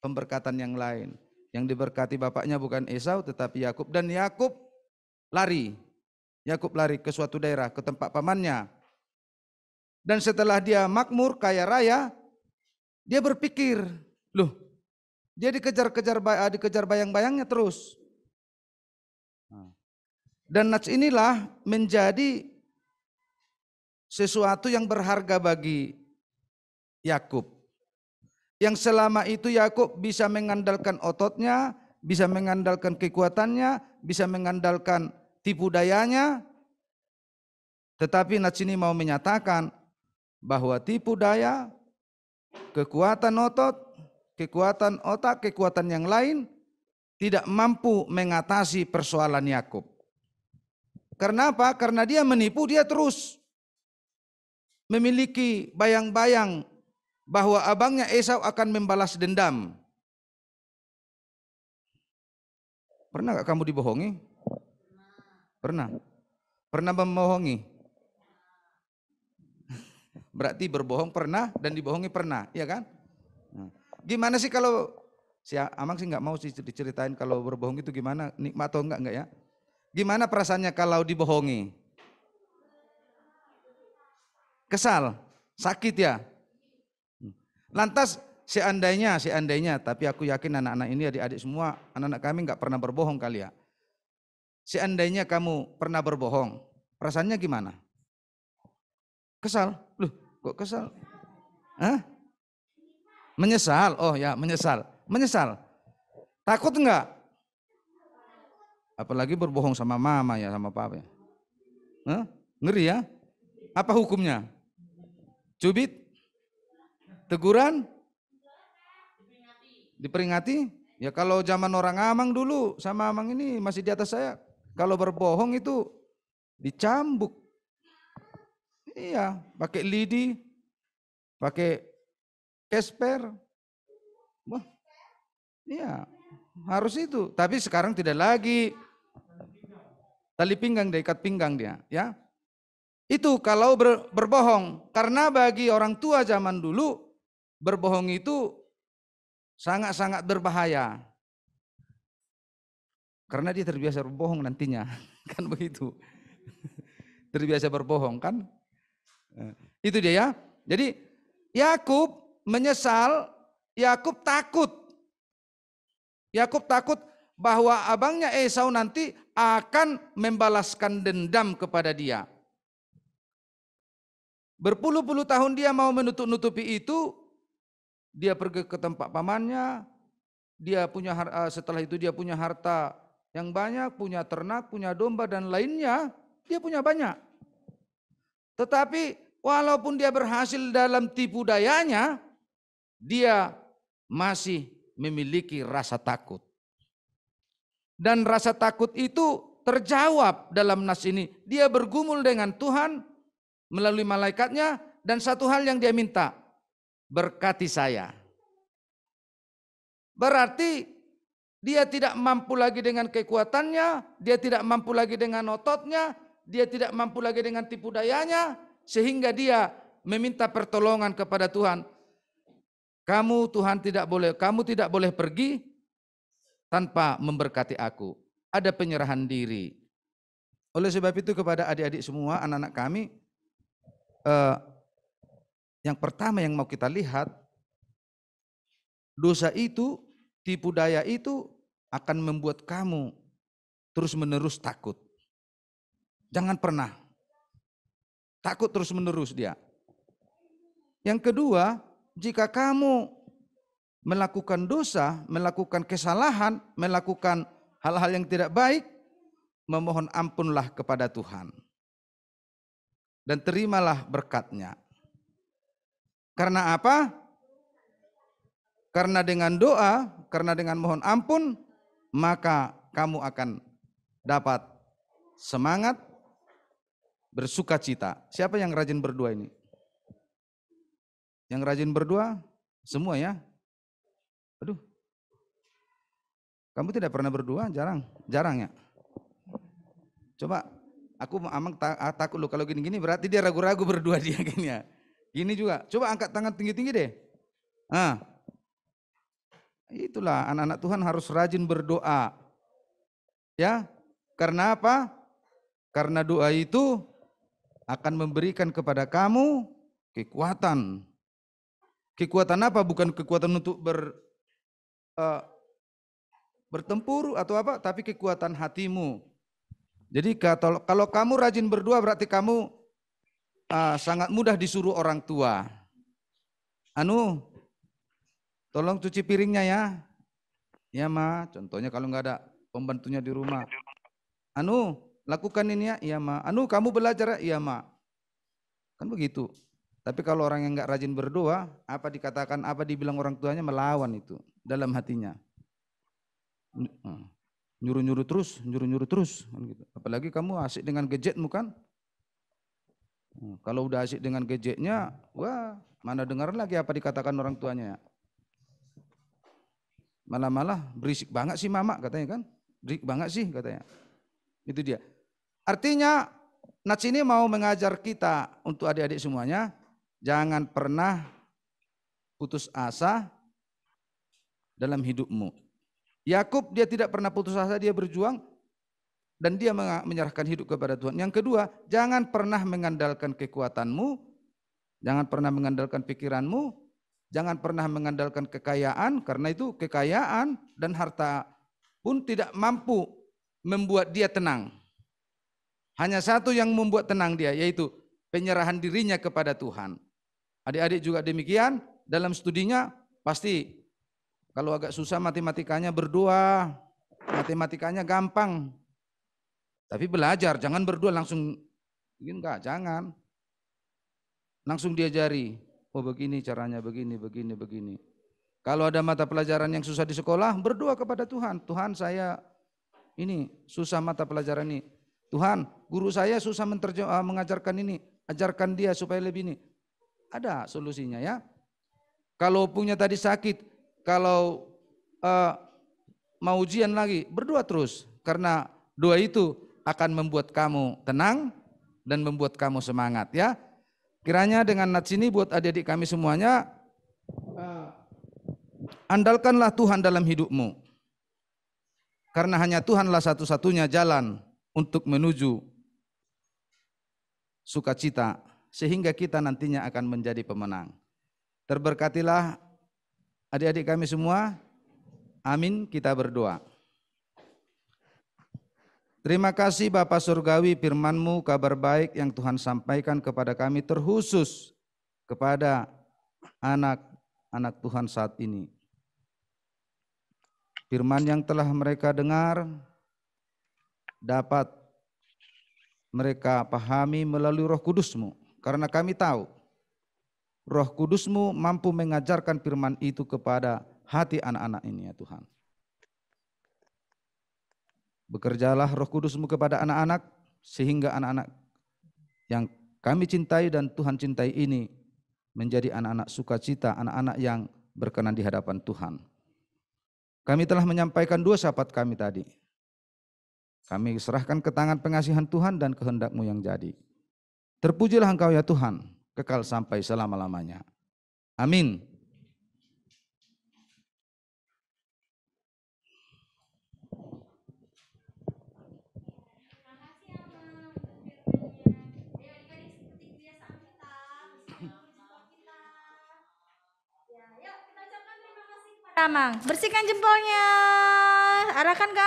pemberkatan yang lain. Yang diberkati bapaknya bukan Esau tetapi Yakub, dan Yakub lari. Yakub lari ke suatu daerah, ke tempat pamannya. Dan setelah dia makmur, kaya raya, dia berpikir, loh, dia dikejar bayang-bayangnya terus. Dan nats inilah menjadi sesuatu yang berharga bagi Yakub. Yang selama itu Yakub bisa mengandalkan ototnya, bisa mengandalkan kekuatannya, bisa mengandalkan tipu dayanya. Tetapi nats ini mau menyatakan bahwa tipu daya, kekuatan otot, kekuatan otak, kekuatan yang lain tidak mampu mengatasi persoalan Yakub. Karena apa? Karena dia menipu, dia terus memiliki bayang-bayang bahwa abangnya Esau akan membalas dendam. Pernah gak kamu dibohongi? Pernah. Pernah membohongi? Berarti berbohong pernah dan dibohongi pernah, ya kan? Gimana sih kalau, si Amang sih nggak mau sih diceritain kalau berbohong itu gimana, nikmat atau enggak ya? Gimana perasaannya kalau dibohongi? Kesal, sakit ya? Lantas seandainya, tapi aku yakin anak-anak ini, adik-adik semua, anak-anak kami nggak pernah berbohong kali ya. Seandainya kamu pernah berbohong, perasaannya gimana? Kesal, loh kok kesal? Hah? Menyesal, oh ya menyesal. Menyesal, takut enggak? Apalagi berbohong sama mama ya, sama papa ya. Hah? Ngeri ya? Apa hukumnya? Cubit? Teguran? Diperingati? Ya kalau zaman orang Amang dulu, sama Amang ini masih di atas saya, kalau berbohong itu dicambuk. Iya, pakai lidi, pakai kesper. Wah, iya, harus itu. Tapi sekarang tidak lagi. Tali pinggang dia, ikat pinggang dia, ya. Itu kalau berbohong. Karena bagi orang tua zaman dulu, berbohong itu sangat-sangat berbahaya. Karena dia terbiasa berbohong nantinya, kan begitu. Terbiasa berbohong kan. Itu dia ya. Jadi Yakub menyesal, Yakub takut. Yakub takut bahwa abangnya Esau nanti akan membalaskan dendam kepada dia. Berpuluh-puluh tahun dia mau menutup-nutupi itu. Dia pergi ke tempat pamannya. Dia punya setelah itu dia punya harta yang banyak, punya ternak, punya domba dan lainnya. Dia punya banyak. Tetapi walaupun dia berhasil dalam tipu dayanya, dia masih memiliki rasa takut. Dan rasa takut itu terjawab dalam nas ini. Dia bergumul dengan Tuhan melalui malaikatnya, dan satu hal yang dia minta, berkati saya. Berarti dia tidak mampu lagi dengan kekuatannya, dia tidak mampu lagi dengan ototnya, dia tidak mampu lagi dengan tipu dayanya, sehingga dia meminta pertolongan kepada Tuhan. Kamu Tuhan kamu tidak boleh pergi tanpa memberkati aku. Ada penyerahan diri. Oleh sebab itu kepada adik-adik semua, anak-anak kami, yang pertama yang mau kita lihat, dosa itu, tipu daya itu akan membuat kamu terus-menerus takut. Jangan pernah takut terus-menerus dia. Yang kedua, jika kamu melakukan dosa, melakukan kesalahan, melakukan hal-hal yang tidak baik, memohon ampunlah kepada Tuhan. Dan terimalah berkatnya. Karena apa? Karena dengan doa, karena dengan mohon ampun, maka kamu akan dapat semangat, bersuka cita. Siapa yang rajin berdua ini? Yang rajin berdua? Semua ya? Aduh. Kamu tidak pernah berdua? Jarang ya? Coba, aku Amang takut loh kalau gini-gini, berarti dia ragu-ragu berdua dia gini ya. Gini juga, coba angkat tangan tinggi-tinggi deh. Itulah anak-anak Tuhan harus rajin berdoa. Ya, karena apa? Karena doa itu akan memberikan kepada kamu kekuatan. Kekuatan apa? Bukan kekuatan untuk bertempur atau apa, tapi kekuatan hatimu. Jadi kalau kamu rajin berdoa berarti kamu sangat mudah disuruh orang tua. Tolong cuci piringnya ya. Ya Ma, contohnya kalau nggak ada pembantunya di rumah. Lakukan ini ya. Iya Ma. Kamu belajar ya. Iya Ma. Kan begitu. Tapi kalau orang yang nggak rajin berdoa, apa dikatakan, apa dibilang orang tuanya, melawan itu dalam hatinya. Nyuruh-nyuruh terus kan gitu. Apalagi kamu asik dengan gadgetmu kan. Kalau udah asik dengan gadgetnya, wah mana dengar lagi apa dikatakan orang tuanya ya. Malah berisik banget sih mama katanya kan. Berisik banget sih katanya. Itu dia. Artinya Nats ini mau mengajar kita untuk adik-adik semuanya, jangan pernah putus asa dalam hidupmu. Yakub dia tidak pernah putus asa, dia berjuang dan dia menyerahkan hidup kepada Tuhan. Yang kedua, jangan pernah mengandalkan kekuatanmu, jangan pernah mengandalkan pikiranmu, jangan pernah mengandalkan kekayaan, karena itu kekayaan dan harta pun tidak mampu membuat dia tenang. Hanya satu yang membuat tenang dia, yaitu penyerahan dirinya kepada Tuhan. Adik-adik juga demikian, dalam studinya pasti kalau agak susah matematikanya berdoa, matematikanya gampang. Tapi belajar, jangan berdoa langsung, enggak, jangan. Langsung diajari, oh begini caranya, begini. Kalau ada mata pelajaran yang susah di sekolah, berdoa kepada Tuhan. Tuhan saya ini susah mata pelajaran ini. Tuhan, guru saya susah mengajarkan ini, ajarkan dia supaya lebih ini. Ada solusinya ya. Kalau punya tadi sakit, kalau mau ujian lagi, berdoa terus. Karena doa itu akan membuat kamu tenang dan membuat kamu semangat ya. Kiranya dengan nats ini buat adik-adik kami semuanya, andalkanlah Tuhan dalam hidupmu. Karena hanya Tuhanlah satu-satunya jalan untuk menuju sukacita, sehingga kita nantinya akan menjadi pemenang. Terberkatilah adik-adik kami semua. Amin, kita berdoa. Terima kasih Bapa Surgawi, firman-Mu kabar baik yang Tuhan sampaikan kepada kami, terkhusus kepada anak-anak Tuhan saat ini. Firman yang telah mereka dengar dapat mereka pahami melalui Roh Kudus-Mu. Karena kami tahu Roh Kudus-Mu mampu mengajarkan firman itu kepada hati anak-anak ini ya Tuhan. Bekerjalah Roh Kudus-Mu kepada anak-anak, sehingga anak-anak yang kami cintai dan Tuhan cintai ini menjadi anak-anak sukacita, anak-anak yang berkenan di hadapan Tuhan. Kami telah menyampaikan 2 syafaat kami tadi. Kami serahkan ke tangan pengasihan Tuhan dan kehendak-Mu yang jadi. Terpujilah Engkau ya Tuhan, kekal sampai selama-lamanya. Amin. Amang, bersihkan jempolnya, arahkan ke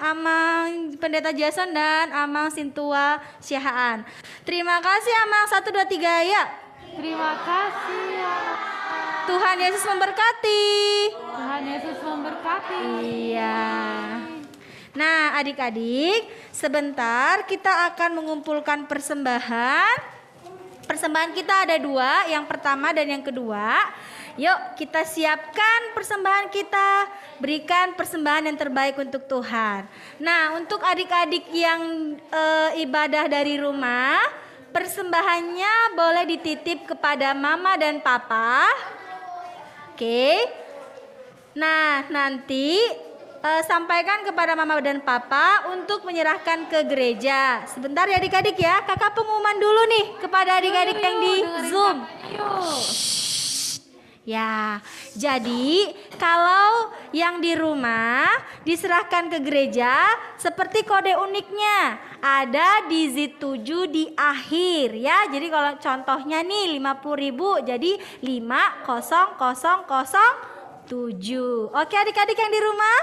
Amang Pendeta Jason dan Amang Sintua Syahaan. Terima kasih Amang, 1, 2, 3 ya. Terima kasih ya. Tuhan Yesus memberkati. Tuhan Yesus memberkati. Iya. Nah adik-adik, sebentar kita akan mengumpulkan persembahan. Persembahan kita ada 2, yang pertama dan yang kedua. Yuk kita siapkan persembahan kita, berikan persembahan yang terbaik untuk Tuhan. Nah untuk adik-adik yang ibadah dari rumah, persembahannya boleh dititip kepada mama dan papa. Oke. Nah nanti sampaikan kepada mama dan papa untuk menyerahkan ke gereja. Sebentar ya adik-adik ya, kakak pengumuman dulu nih kepada adik-adik yang di Zoom. Ya, jadi kalau yang di rumah diserahkan ke gereja seperti kode uniknya ada digit 7 di akhir ya. Jadi kalau contohnya nih 50.000 jadi 50007. Oke adik-adik yang di rumah?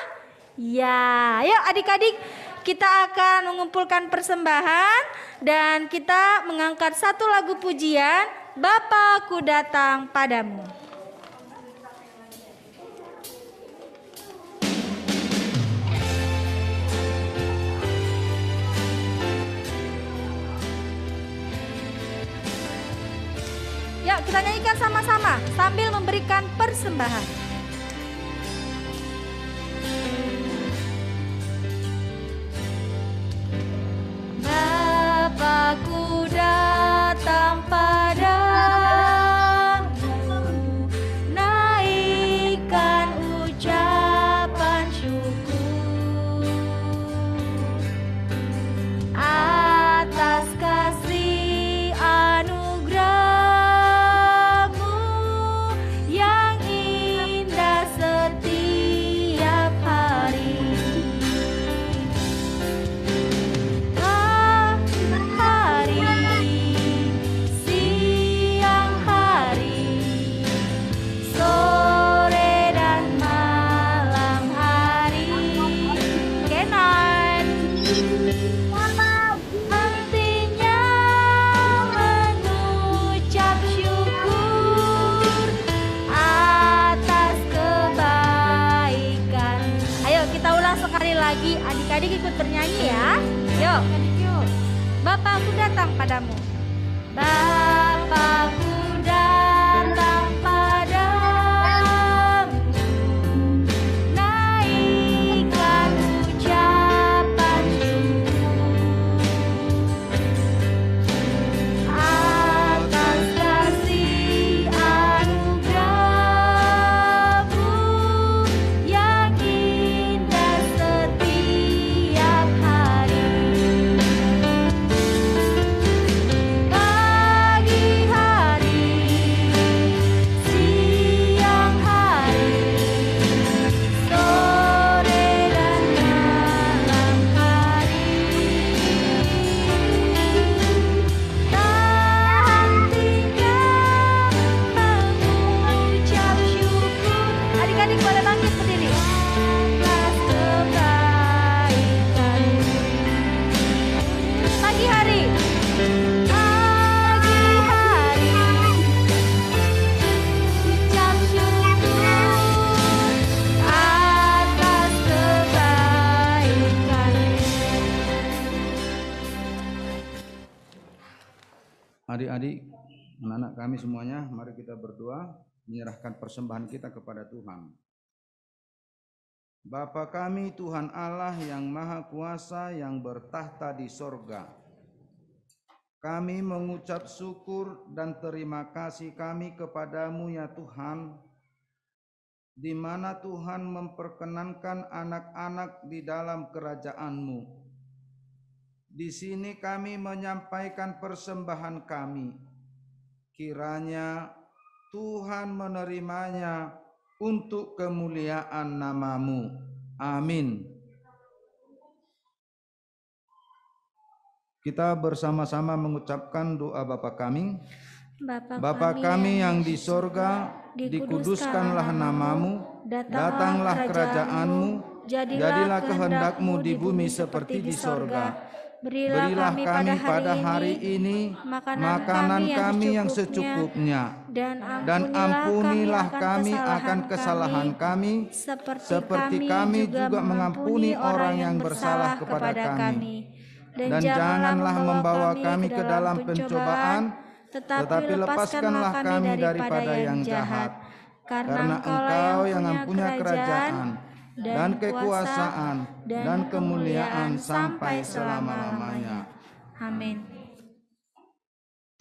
Ya, yuk adik-adik kita akan mengumpulkan persembahan dan kita mengangkat satu lagu pujian, Bapa-Ku Datang Padamu. Yuk kita nyanyikan sama-sama sambil memberikan persembahan. Bapa-Ku datang padamu, naikkan ucapan syukur atas kasih anugerah-Mu yang indah setiap hari. Siang hari, sore dan malam hari, Kenan hentinya mengucap syukur atas kebaikan. Ayo kita ulang sekali lagi, adik-adik ikut bernyanyi ya. Yuk, yuk. Bapa-Ku datang padamu. Bapa-Ku datang padamu, naikkan ucapan syukur atas kasih anugerah-Mu yang indah setiap hari. Pagi hari, siang hari, sore dan malam hari, tak hentinya mengucap syukur. Adik-adik boleh bangkit berdiri. Atas kebaikan. Pagi hari, ucap syukur atas kebaikan. Adik-adik, anak-anak kami semuanya, mari kita berdoa, menyerahkan persembahan kita kepada Tuhan. Bapa kami Tuhan Allah yang Maha Kuasa yang bertahta di sorga, kami mengucap syukur dan terima kasih kami kepadamu ya Tuhan, di mana Tuhan memperkenankan anak-anak di dalam kerajaan-Mu. Di sini kami menyampaikan persembahan kami. Kiranya Tuhan menerimanya untuk kemuliaan nama-Mu. Amin. Kita bersama-sama mengucapkan doa Bapa kami. Bapa kami yang di sorga, dikuduskanlah nama-Mu, datanglah kerajaan-Mu, jadilah kehendak-Mu di bumi seperti di sorga. Berilah kami pada hari ini makanan kami yang secukupnya, dan ampunilah kami akan kesalahan kami, seperti kami juga mengampuni orang yang bersalah kepada kami. Dan janganlah membawa kami ke dalam pencobaan, tetapi lepaskanlah kami daripada yang jahat. Karena Engkau yang mempunyai kerajaan, dan kekuasaan, dan kemuliaan sampai selama-lamanya. Amin.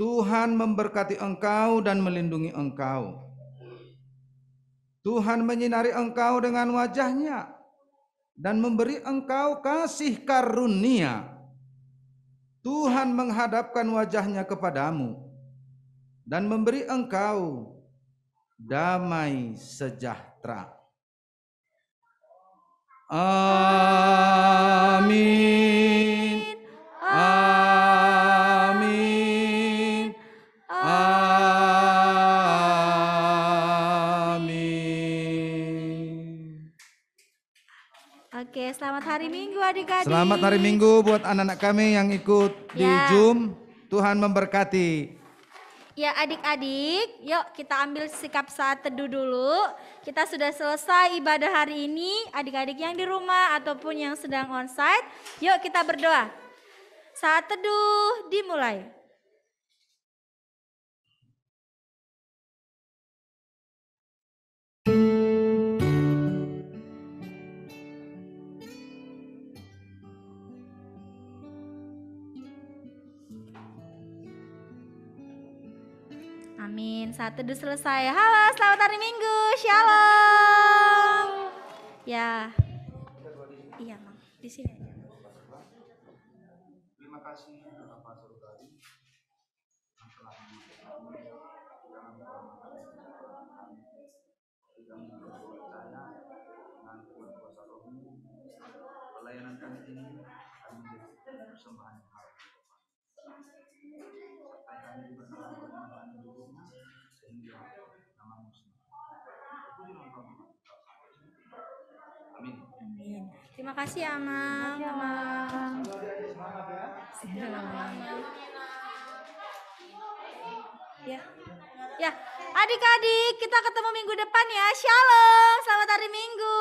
Tuhan memberkati engkau dan melindungi engkau. Tuhan menyinari engkau dengan wajah-Nya dan memberi engkau kasih karunia. Tuhan menghadapkan wajah-Nya kepadamu dan memberi engkau damai sejahtera. Amin. Amin. Amin. Oke, selamat hari Minggu adik-adik. Selamat hari Minggu buat anak-anak kami yang ikut di Ya. Zoom. Tuhan memberkati. Ya adik-adik, yuk kita ambil sikap saat teduh dulu. Kita sudah selesai ibadah hari ini. Adik-adik yang di rumah ataupun yang sedang onsite, yuk kita berdoa. Saat teduh dimulai. Amin. Saat teduh selesai. Halo, selamat hari Minggu. Shalom. Ya. Iya, Mang. Di sini aja. Terima kasih Bapa Surgawi yang telah percaya dengan Tuhan kuasa Roh-Mu. Pelayanan kami ini kami menjadi persembahan yang harus sertai kami juga dalam permintaan hidupnya sehingga nama-Mu Amin. Amin. Terima kasih ya, Mang. Ya. Ya, adik-adik, kita ketemu minggu depan ya. Shalom. Selamat hari Minggu.